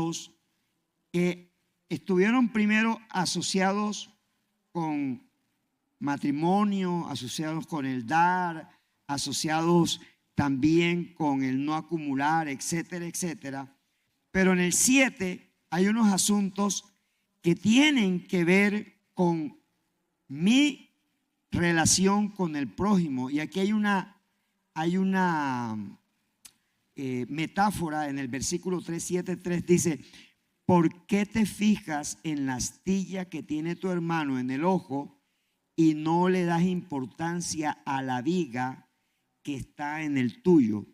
asuntos que estuvieron primero asociados con matrimonio, asociados con el dar, asociados también con el no acumular, etcétera, etcétera. Pero en el 7 hay unos asuntos que tienen que ver con mi relación con el prójimo. Y aquí hay una metáfora en el versículo 3:7:3, dice: ¿por qué te fijas en la astilla que tiene tu hermano en el ojo y no le das importancia a la viga que está en el tuyo?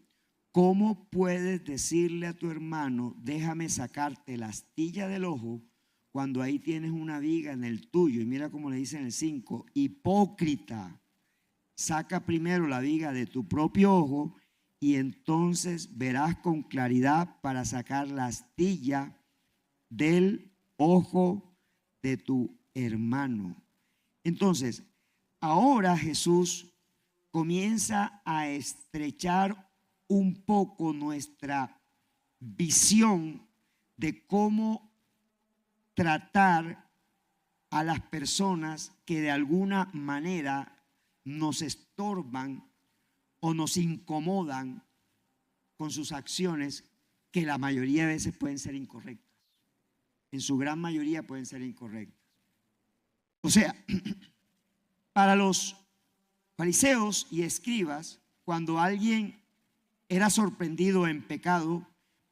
¿Cómo puedes decirle a tu hermano, déjame sacarte la astilla del ojo, cuando ahí tienes una viga en el tuyo? Y mira cómo le dice en el 5: hipócrita, saca primero la viga de tu propio ojo y entonces verás con claridad para sacar la astilla del ojo de tu hermano. Entonces, ahora Jesús comienza a estrechar un poco nuestra visión de cómo tratar a las personas que de alguna manera nos estorban o nos incomodan con sus acciones, que la mayoría de veces pueden ser incorrectas. En su gran mayoría pueden ser incorrectas. O sea, para los fariseos y escribas, cuando alguien era sorprendido en pecado,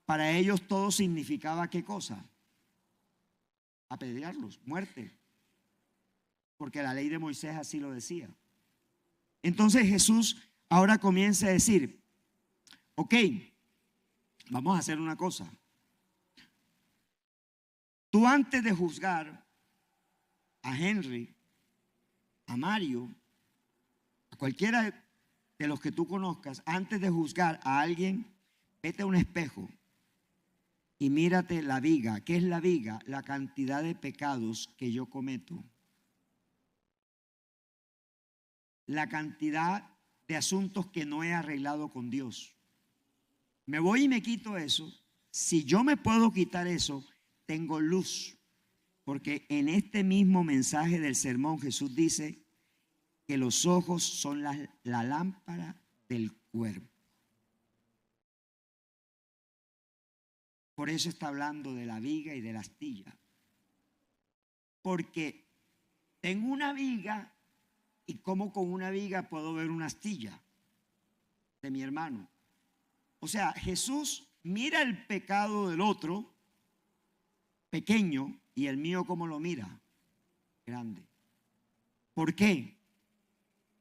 para ellos todo significaba ¿qué cosa? Apedrearlos, muerte, porque la ley de Moisés así lo decía. Entonces Jesús ahora comienza a decir: ok, vamos a hacer una cosa. Tú, antes de juzgar a Henry, a Mario, a cualquiera de los que tú conozcas, antes de juzgar a alguien, vete a un espejo y mírate la viga. ¿Qué es la viga? La cantidad de pecados que yo cometo, la cantidad de asuntos que no he arreglado con Dios. Me voy y me quito eso. Si yo me puedo quitar eso, tengo luz, porque en este mismo mensaje del sermón Jesús dice que los ojos son la lámpara del cuerpo. Por eso está hablando de la viga y de la astilla, porque tengo una viga, y como con una viga puedo ver una astilla de mi hermano. O sea, Jesús mira el pecado del otro pequeño y el mío, ¿cómo lo mira? Grande. ¿Por qué?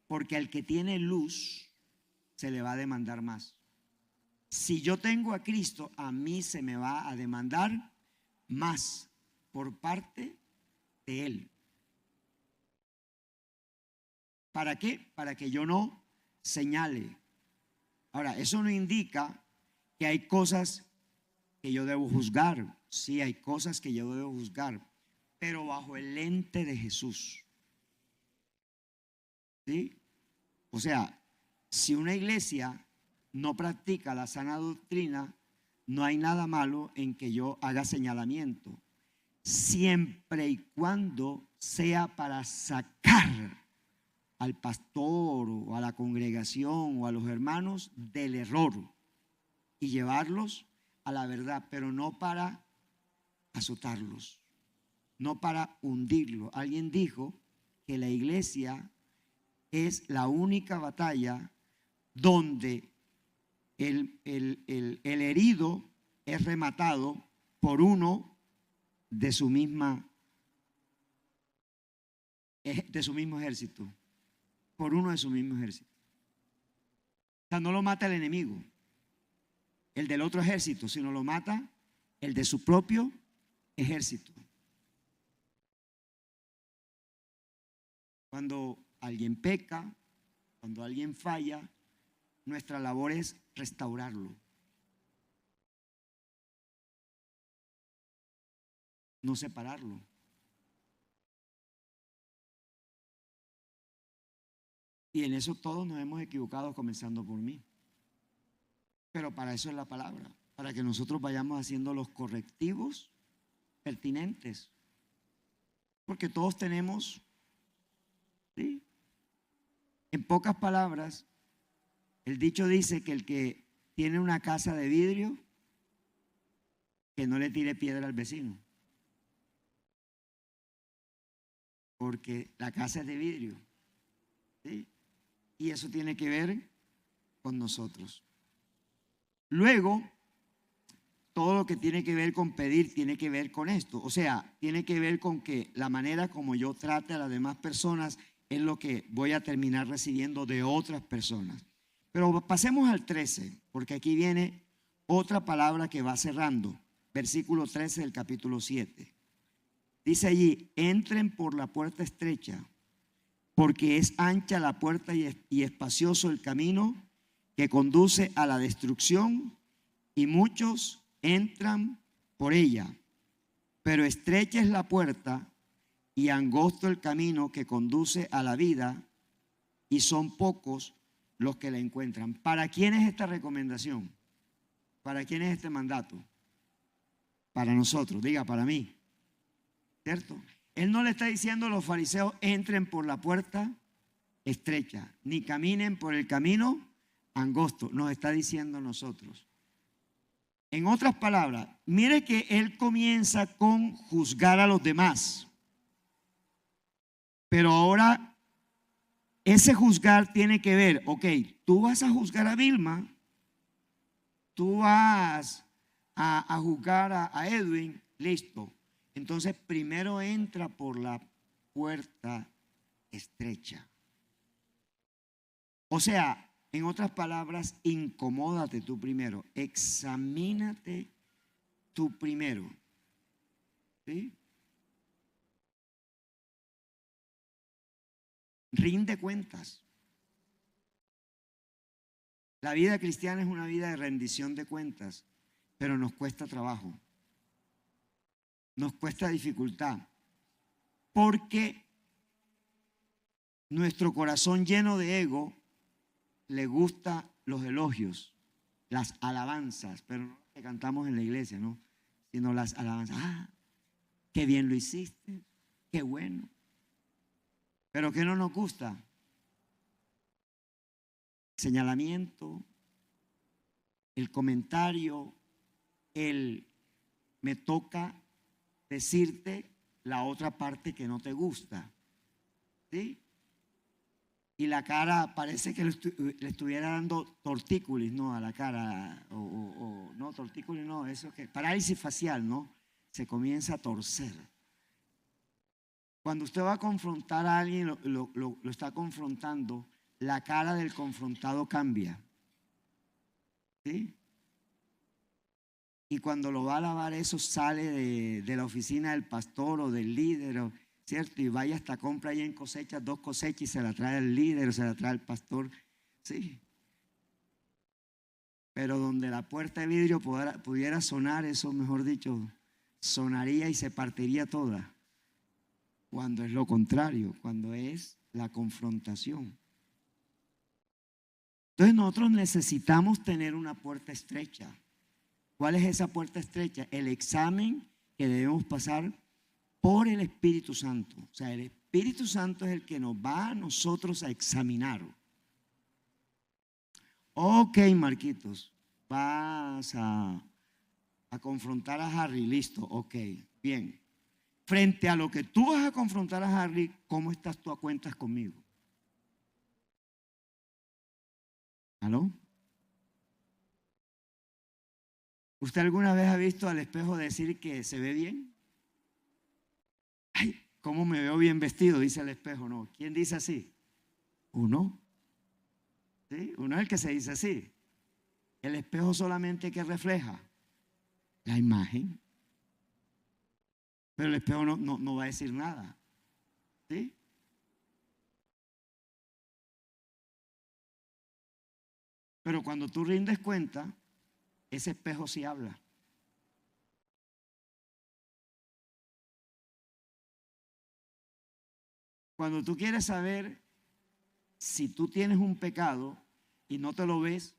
Porque al que tiene luz se le va a demandar más. Si yo tengo a Cristo, a mí se me va a demandar más por parte de Él. ¿Para qué? Para que yo no señale. Ahora, eso no indica que hay cosas que yo debo juzgar. Sí, hay cosas que yo debo juzgar, pero bajo el lente de Jesús. ¿Sí? O sea, si una iglesia no practica la sana doctrina, no hay nada malo en que yo haga señalamiento, siempre y cuando sea para sacar al pastor o a la congregación o a los hermanos del error y llevarlos a la verdad, pero no para azotarlos, no para hundirlos. Alguien dijo que la iglesia es la única batalla donde el herido es rematado por uno de su mismo ejército, por uno de su mismo ejército. O sea, no lo mata el enemigo, el del otro ejército, sino lo mata el de su propio ejército. Cuando alguien peca, cuando alguien falla, nuestra labor es restaurarlo, no separarlo. Y en eso todos nos hemos equivocado, comenzando por mí. Pero para eso es la palabra. para que nosotros vayamos haciendo los correctivos pertinentes. Porque todos tenemos, ¿sí? En pocas palabras, el dicho dice que el que tiene una casa de vidrio, que no le tire piedra al vecino. Porque la casa es de vidrio, ¿sí? Y eso tiene que ver con nosotros. Luego, todo lo que tiene que ver con pedir tiene que ver con esto. O sea, tiene que ver con que la manera como yo trate a las demás personas es lo que voy a terminar recibiendo de otras personas. Pero pasemos al 13, porque aquí viene otra palabra que va cerrando. Versículo 13 del capítulo 7. Dice allí, entren por la puerta estrecha, porque es ancha la puerta y espacioso el camino que conduce a la destrucción, y muchos entran por ella. Pero estrecha es la puerta y angosto el camino que conduce a la vida, y son pocos los que la encuentran. ¿Para quién es esta recomendación? ¿Para quién es este mandato? Para nosotros, diga, para mí. ¿Cierto? Él no le está diciendo a los fariseos, entren por la puerta estrecha, ni caminen por el camino angosto. Nos está diciendo a nosotros. En otras palabras, mire que él comienza con juzgar a los demás. Pero ahora ese juzgar tiene que ver, ok, tú vas a juzgar a Vilma, tú vas a juzgar a Edwin, listo. Entonces primero entra por la puerta estrecha. O sea, en otras palabras, incomódate tú primero, examínate tú primero. ¿Sí? Rinde cuentas. La vida cristiana es una vida de rendición de cuentas, pero nos cuesta trabajo. Nos cuesta dificultad, porque nuestro corazón lleno de ego le gusta los elogios, las alabanzas, pero no las que cantamos en la iglesia, ¿no? Sino las alabanzas. Ah, qué bien lo hiciste, qué bueno. Pero ¿qué no nos gusta? El señalamiento, el comentario, el me toca decirte la otra parte que no te gusta, ¿sí? Y la cara parece que le estuviera dando tortícolis, ¿no? A la cara, no, tortícolis no, eso que, parálisis facial, ¿no? Se comienza a torcer. Cuando usted va a confrontar a alguien, lo está confrontando, la cara del confrontado cambia, ¿sí? Y cuando lo va a lavar, eso sale de la oficina del pastor o del líder, ¿cierto? Y vaya hasta compra ahí en cosechas, 2 cosechas y se la trae el líder o se la trae el pastor, sí. Pero donde la puerta de vidrio pudiera sonar, eso mejor dicho, sonaría y se partiría toda. Cuando es lo contrario, cuando es la confrontación. Entonces nosotros necesitamos tener una puerta estrecha. ¿Cuál es esa puerta estrecha? El examen que debemos pasar por el Espíritu Santo. O sea, el Espíritu Santo es el que nos va a nosotros a examinar. Ok, Marquitos, vas a confrontar a Harry, listo, ok, bien. Frente a lo que tú vas a confrontar a Harry, ¿cómo estás tú a cuentas conmigo? ¿Aló? ¿Usted alguna vez ha visto al espejo decir que se ve bien? Ay, ¿cómo me veo bien vestido? Dice el espejo. No. ¿Quién dice así? Uno. ¿Sí? Uno es el que se dice así. El espejo solamente que refleja la imagen. Pero el espejo no va a decir nada. ¿Sí? Pero cuando tú rindes cuenta, ese espejo sí habla. Cuando tú quieres saber si tú tienes un pecado y no te lo ves,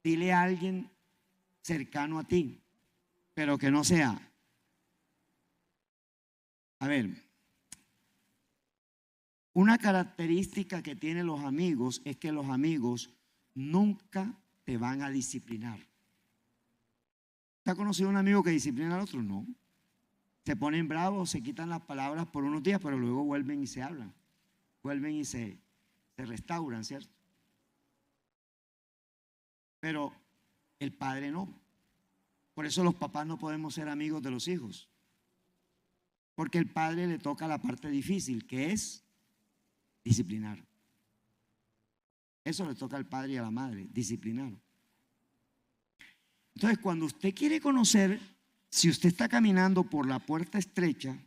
dile a alguien cercano a ti, pero que no sea. A ver, una característica que tienen los amigos es que los amigos nunca te van a disciplinar. ¿Te ha conocido un amigo que disciplina al otro? No. Se ponen bravos, se quitan las palabras por unos días, pero luego vuelven y se hablan. Vuelven y se restauran, ¿cierto? Pero el padre no. Por eso los papás no podemos ser amigos de los hijos. Porque el padre le toca la parte difícil, que es disciplinar. Eso le toca al padre y a la madre, disciplinar. Entonces, cuando usted quiere conocer si usted está caminando por la puerta estrecha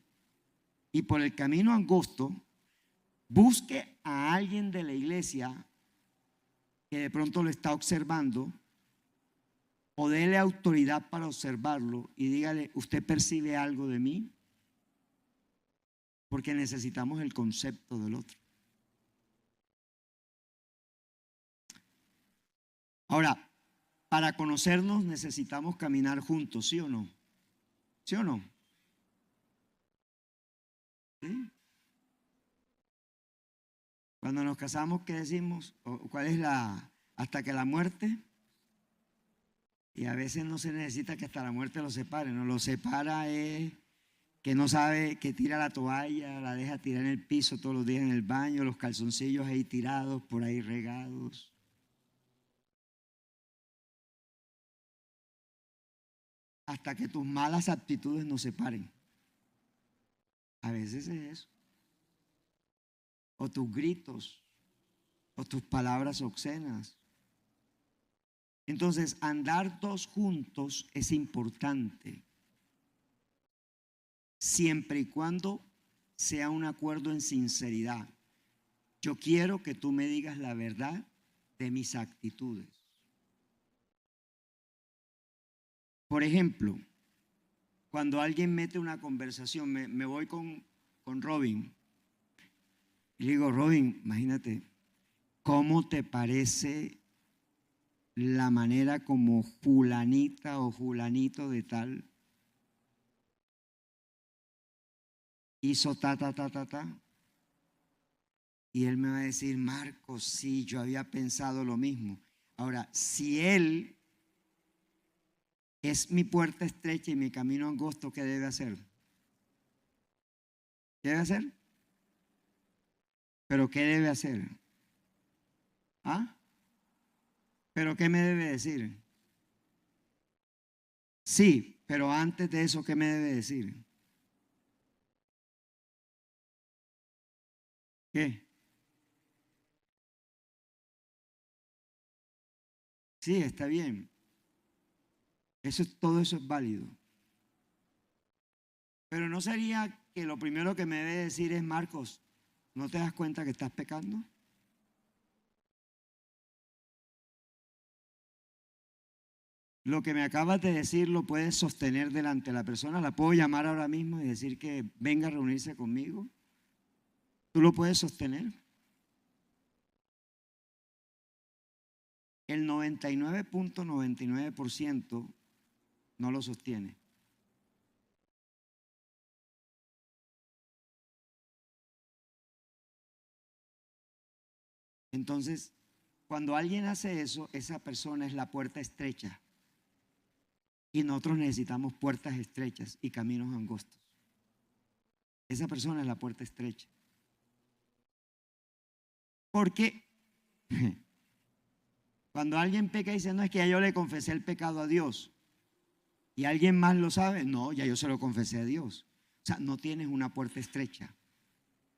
y por el camino angosto, busque a alguien de la iglesia que de pronto lo está observando, o déle autoridad para observarlo y dígale, ¿usted percibe algo de mí? Porque necesitamos el concepto del otro. Ahora, para conocernos necesitamos caminar juntos, ¿sí o no? ¿Sí o no? ¿Sí? Cuando nos casamos, ¿qué decimos? ¿Cuál es hasta que la muerte? Y a veces no se necesita que hasta la muerte lo separe, no, lo separa es que no sabe, que tira la toalla, la deja tirar en el piso todos los días en el baño, los calzoncillos ahí tirados, por ahí regados. Hasta que tus malas actitudes nos separen. A veces es eso. O tus gritos, o tus palabras obscenas. Entonces, andar dos juntos es importante, siempre y cuando sea un acuerdo en sinceridad. Yo quiero que tú me digas la verdad de mis actitudes. Por ejemplo, cuando alguien mete una conversación, me voy con Robin y le digo, Robin, imagínate, ¿cómo te parece la manera como fulanita o fulanito de tal hizo ta? Y él me va a decir, Marcos, sí, yo había pensado lo mismo. Ahora, si él es mi puerta estrecha y mi camino angosto, ¿qué debe hacer? ¿Qué debe hacer? ¿Pero qué debe hacer? ¿Ah? ¿Pero qué me debe decir? Sí, pero antes de eso, ¿qué me debe decir? ¿Qué? Sí, está bien. Todo eso es válido. Pero no sería que lo primero que me debe decir es, Marcos, ¿no te das cuenta que estás pecando? Lo que me acabas de decir lo puedes sostener delante de la persona. La puedo llamar ahora mismo y decir que venga a reunirse conmigo. ¿Tú lo puedes sostener? El 99.99% no lo sostiene. Entonces, cuando alguien hace eso, esa persona es la puerta estrecha. Y nosotros necesitamos puertas estrechas y caminos angostos. Esa persona es la puerta estrecha. Porque cuando alguien peca y dice, no, es que ya yo le confesé el pecado a Dios, y alguien más lo sabe, no, ya yo se lo confesé a Dios. O sea, no tienes una puerta estrecha,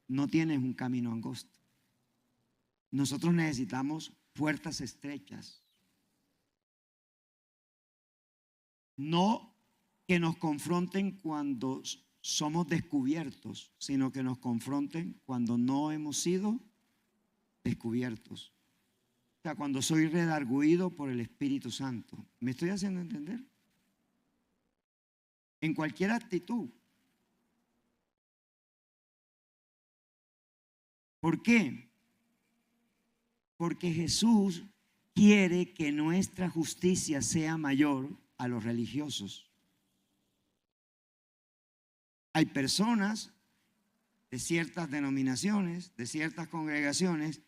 no tienes un camino angosto. Nosotros necesitamos puertas estrechas. No que nos confronten cuando somos descubiertos, sino que nos confronten cuando no hemos sido descubiertos. O sea, cuando soy redarguido por el Espíritu Santo. ¿Me estoy haciendo entender? En cualquier actitud. ¿Por qué? Porque Jesús quiere que nuestra justicia sea mayor a los religiosos. Hay personas de ciertas denominaciones, de ciertas congregaciones,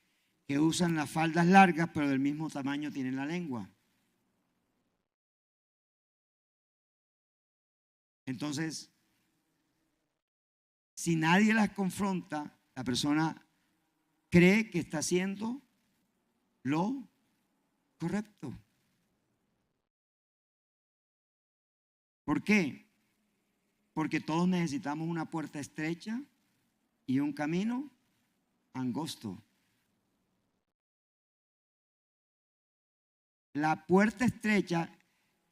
que usan las faldas largas, pero del mismo tamaño tienen la lengua. Entonces, si nadie las confronta, la persona cree que está haciendo lo correcto. ¿Por qué? Porque todos necesitamos una puerta estrecha y un camino angosto. La puerta estrecha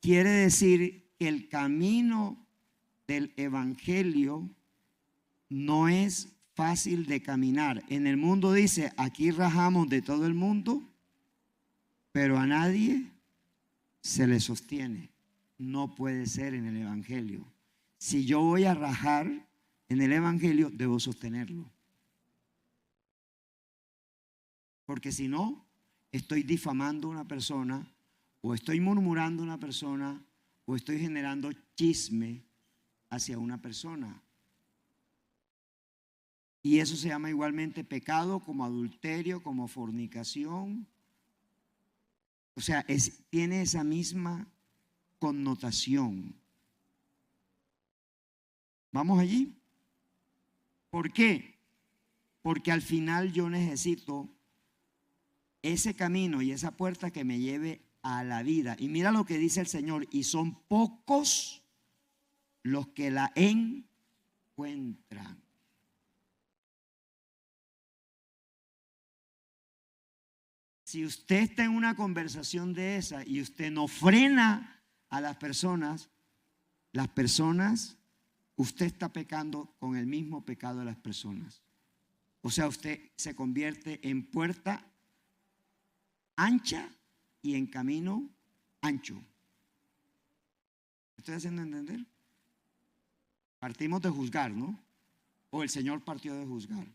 quiere decir que el camino del evangelio no es fácil de caminar. En el mundo dice, aquí rajamos de todo el mundo, pero a nadie se le sostiene. No puede ser en el evangelio. Si yo voy a rajar en el evangelio, debo sostenerlo. Porque si no, estoy difamando a una persona, o estoy murmurando a una persona, o estoy generando chisme hacia una persona. Y eso se llama igualmente pecado, como adulterio, como fornicación. O sea, tiene esa misma connotación. ¿Vamos allí? ¿Por qué? Porque al final yo necesito ese camino y esa puerta que me lleve a la vida. Y mira lo que dice el Señor, y son pocos los que la encuentran. Si usted está en una conversación de esa y usted no frena a las personas, usted está pecando con el mismo pecado de las personas. O sea, usted se convierte en puerta ancha y en camino ancho. ¿Me estoy haciendo entender? Partimos de juzgar, ¿no? O el Señor partió de juzgar.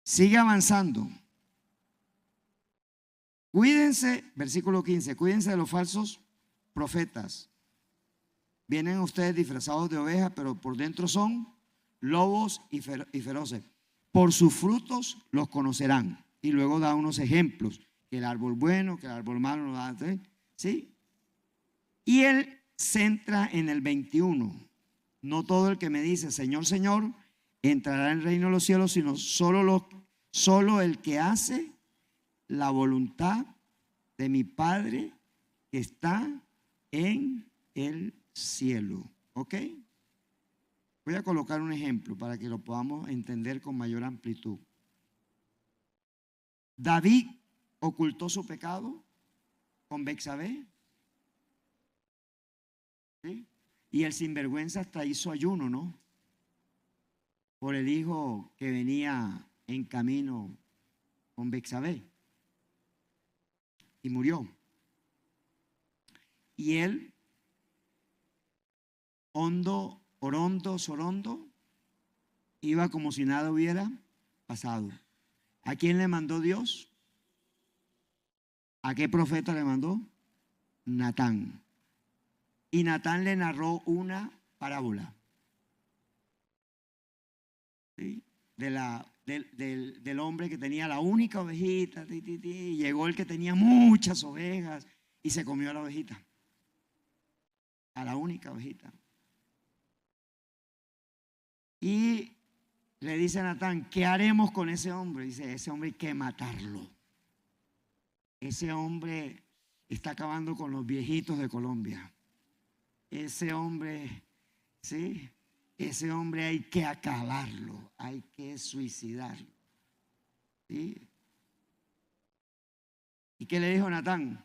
Sigue avanzando. Cuídense, versículo 15, cuídense de los falsos profetas. Vienen ustedes disfrazados de ovejas, pero por dentro son lobos y feroces. Por sus frutos los conocerán. Y luego da unos ejemplos. Que el árbol bueno, que el árbol malo no da. ¿Sí? Y él centra en el 21. No todo el que me dice Señor, Señor, entrará en el reino de los cielos, sino solo el que hace la voluntad de mi Padre que está en el cielo. ¿Ok? Voy a colocar un ejemplo para que lo podamos entender con mayor amplitud. David ocultó su pecado con Betsabé. ¿Sí? Y el sinvergüenza hasta hizo ayuno, ¿no? Por el hijo que venía en camino con Betsabé. Y murió. Y él, sorondo, iba como si nada hubiera pasado. ¿A quién le mandó Dios? ¿A qué profeta le mandó? Natán. Y Natán le narró una parábola. ¿Sí? Del hombre que tenía la única ovejita, y llegó el que tenía muchas ovejas y se comió a la ovejita, a la única ovejita. Y le dice a Natán, ¿qué haremos con ese hombre? Dice, ese hombre hay que matarlo. Ese hombre está acabando con los viejitos de Colombia. Ese hombre, ¿sí? Ese hombre hay que acabarlo, hay que suicidarlo. ¿Sí? ¿Y qué le dijo Natán?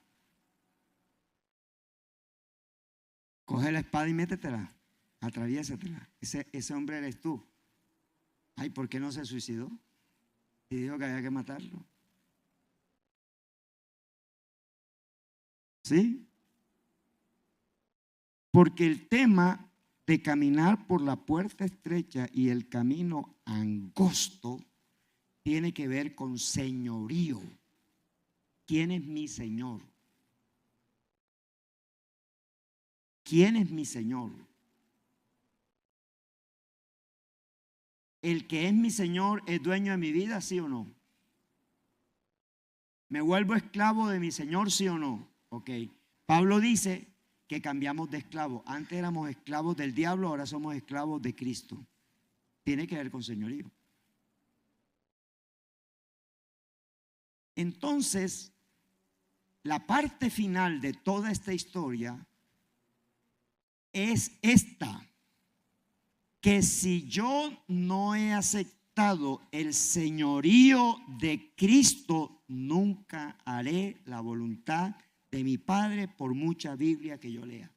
Coge la espada y métetela, atraviésatela. Ese hombre eres tú. Ay, ¿por qué no se suicidó? Y dijo que había que matarlo. ¿Sí? Porque el tema de caminar por la puerta estrecha y el camino angosto tiene que ver con señorío. ¿Quién es mi Señor? ¿Quién es mi Señor? ¿El que es mi Señor es dueño de mi vida, sí o no? ¿Me vuelvo esclavo de mi Señor, sí o no? Ok. Pablo dice que cambiamos de esclavo. Antes éramos esclavos del diablo, ahora somos esclavos de Cristo. Tiene que ver con señorío. Entonces, la parte final de toda esta historia es esta, que si yo no he aceptado el señorío de Cristo, nunca haré la voluntad de mi Padre por mucha Biblia que yo lea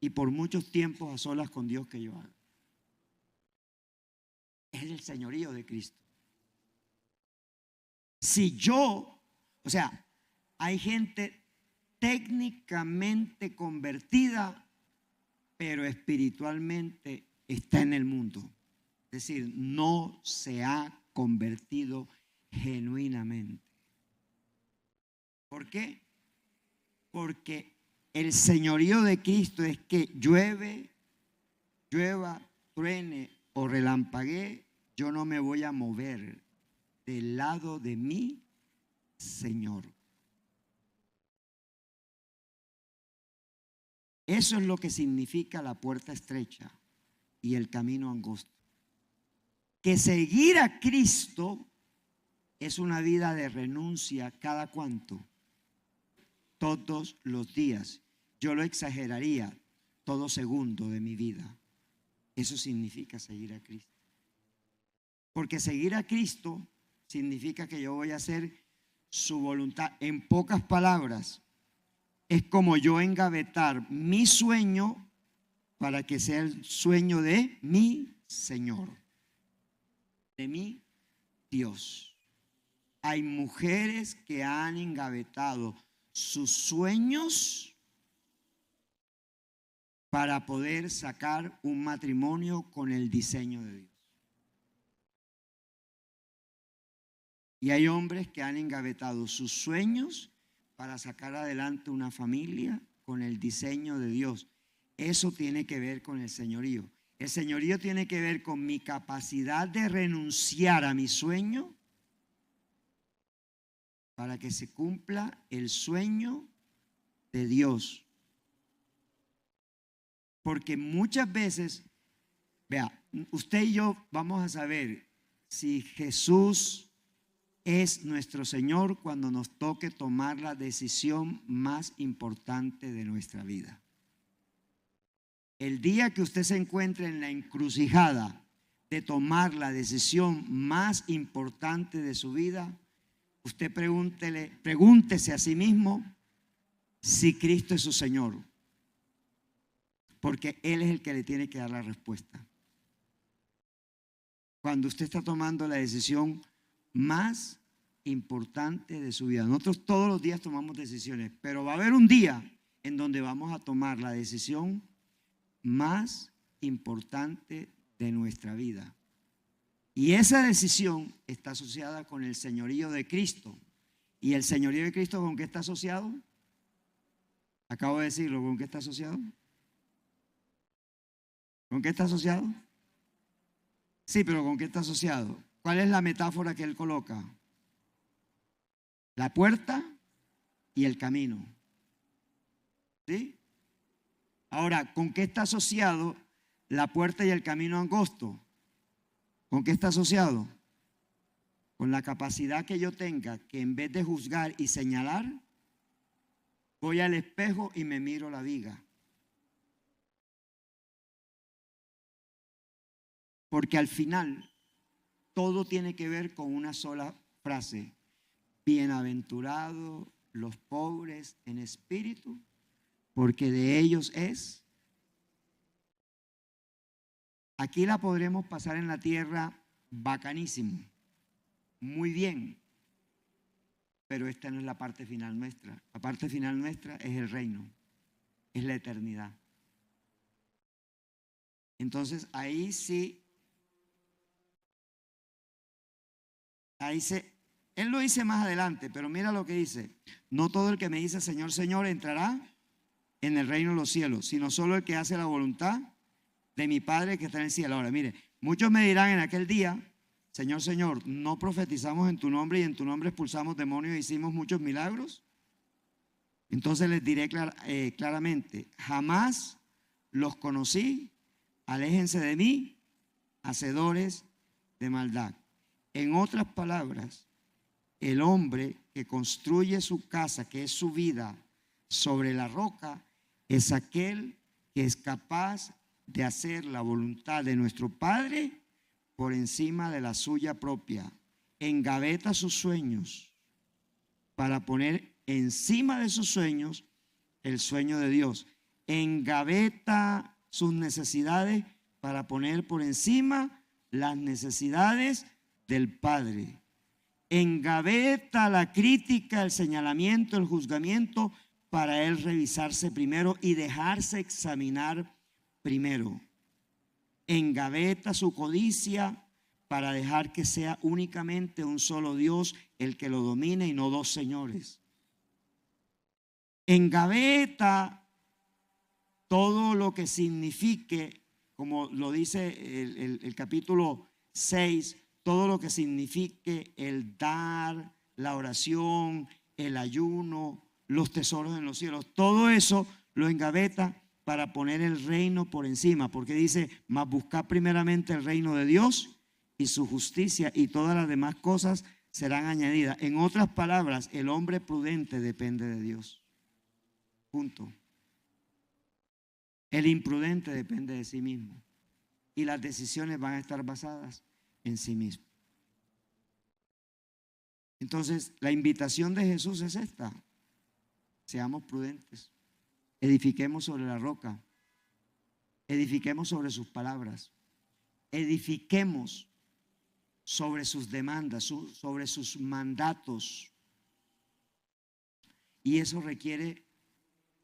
y por muchos tiempos a solas con Dios que yo haga. Es el señorío de Cristo. Si yo, o sea, hay gente técnicamente convertida, pero espiritualmente está en el mundo. Es decir, no se ha convertido genuinamente. ¿Por qué? Porque el señorío de Cristo es que llueva, truene o relampaguee, yo no me voy a mover del lado de mi Señor. Eso es lo que significa la puerta estrecha y el camino angosto. Que seguir a Cristo es una vida de renuncia cada cuánto. Todos los días. Yo lo exageraría, todo segundo de mi vida. Eso significa seguir a Cristo. Porque seguir a Cristo significa que yo voy a hacer su voluntad. En pocas palabras, es como yo engavetar mi sueño para que sea el sueño de mi Señor, de mi Dios. Hay mujeres que han engavetado sus sueños para poder sacar un matrimonio con el diseño de Dios. Y hay hombres que han engavetado sus sueños para sacar adelante una familia con el diseño de Dios. Eso tiene que ver con el señorío. El señorío tiene que ver con mi capacidad de renunciar a mi sueño para que se cumpla el sueño de Dios. Porque muchas veces, vea, usted y yo vamos a saber si Jesús es nuestro Señor cuando nos toque tomar la decisión más importante de nuestra vida. El día que usted se encuentre en la encrucijada de tomar la decisión más importante de su vida, usted pregúntese a sí mismo si Cristo es su Señor, porque Él es el que le tiene que dar la respuesta. Cuando usted está tomando la decisión más importante de su vida. Nosotros todos los días tomamos decisiones, pero va a haber un día en donde vamos a tomar la decisión más importante de nuestra vida. Y esa decisión está asociada con el señorío de Cristo. ¿Y el señorío de Cristo con qué está asociado? Acabo de decirlo, ¿con qué está asociado? ¿Con qué está asociado? Sí, pero ¿con qué está asociado? ¿Cuál es la metáfora que él coloca? La puerta y el camino. ¿Sí? Ahora, ¿con qué está asociado la puerta y el camino angosto? ¿Con qué está asociado? Con la capacidad que yo tenga que en vez de juzgar y señalar, voy al espejo y me miro la viga. Porque al final todo tiene que ver con una sola frase: bienaventurados los pobres en espíritu, porque de ellos es. Aquí la podremos pasar en la tierra bacanísimo, muy bien, pero esta no es la parte final nuestra. La parte final nuestra es el reino, es la eternidad. Entonces ahí sí, él lo dice más adelante, pero mira lo que dice: no todo el que me dice Señor, Señor entrará en el reino de los cielos, sino solo el que hace la voluntad de mi Padre que está en el cielo. Ahora, mire, muchos me dirán en aquel día, Señor, Señor, ¿no profetizamos en tu nombre y en tu nombre expulsamos demonios e hicimos muchos milagros? Entonces les diré claramente, jamás los conocí, aléjense de mí, hacedores de maldad. En otras palabras, el hombre que construye su casa, que es su vida, sobre la roca, es aquel que es capaz de hacer la voluntad de nuestro Padre por encima de la suya propia. Engaveta sus sueños para poner encima de sus sueños el sueño de Dios. Engaveta sus necesidades para poner por encima las necesidades del Padre. Engaveta la crítica, el señalamiento, el juzgamiento para él revisarse primero y dejarse examinar primero. Engaveta su codicia para dejar que sea únicamente un solo Dios el que lo domine y no dos señores. Engaveta todo lo que signifique, como lo dice el capítulo 6, todo lo que signifique el dar, la oración, el ayuno, los tesoros en los cielos, todo eso lo engaveta para poner el reino por encima, porque dice, mas buscad primeramente el reino de Dios y su justicia, y todas las demás cosas serán añadidas. En otras palabras, el hombre prudente depende de Dios. Punto. El imprudente depende de sí mismo, y las decisiones van a estar basadas en sí mismo. Entonces, la invitación de Jesús es esta: seamos prudentes, edifiquemos sobre la roca, edifiquemos sobre sus palabras, edifiquemos sobre sus demandas, sobre sus mandatos. Y eso requiere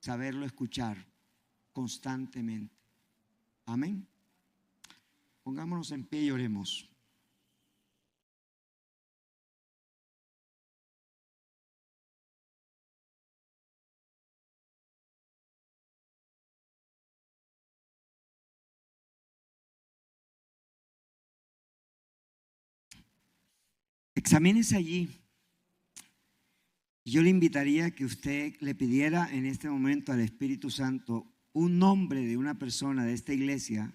saberlo escuchar constantemente. Amén. Pongámonos en pie y oremos. Examínese allí. Yo le invitaría a que usted le pidiera en este momento al Espíritu Santo un nombre de una persona de esta iglesia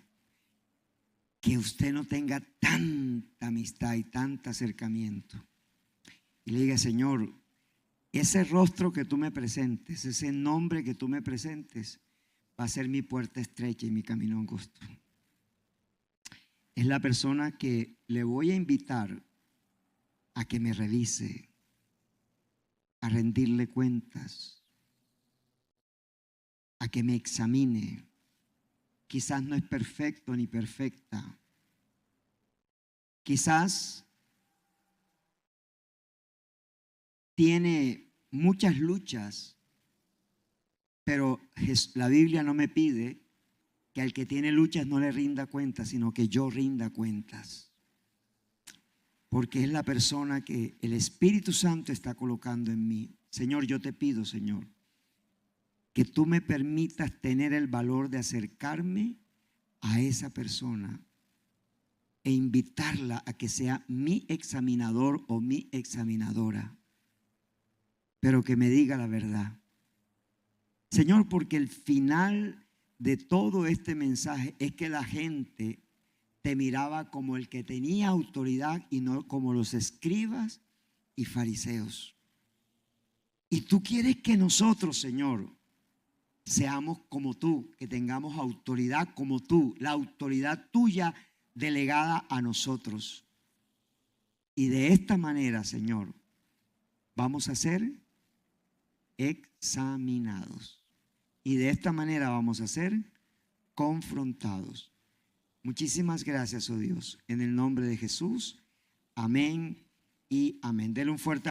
que usted no tenga tanta amistad y tanto acercamiento. Y le diga, Señor, ese rostro que tú me presentes, ese nombre que tú me presentes, va a ser mi puerta estrecha y mi camino angosto. Es la persona que le voy a invitar a que me revise, a rendirle cuentas, a que me examine. Quizás no es perfecto ni perfecta. Quizás tiene muchas luchas, pero la Biblia no me pide que al que tiene luchas no le rinda cuentas, sino que yo rinda cuentas. Porque es la persona que el Espíritu Santo está colocando en mí. Señor, yo te pido, Señor, que tú me permitas tener el valor de acercarme a esa persona e invitarla a que sea mi examinador o mi examinadora, pero que me diga la verdad. Señor, porque el final de todo este mensaje es que la gente te miraba como el que tenía autoridad y no como los escribas y fariseos. Y tú quieres que nosotros, Señor, seamos como tú, que tengamos autoridad como tú, la autoridad tuya delegada a nosotros. Y de esta manera, Señor, vamos a ser examinados. Y de esta manera vamos a ser confrontados. Muchísimas gracias, oh Dios, en el nombre de Jesús. Amén y amén. Denle un fuerte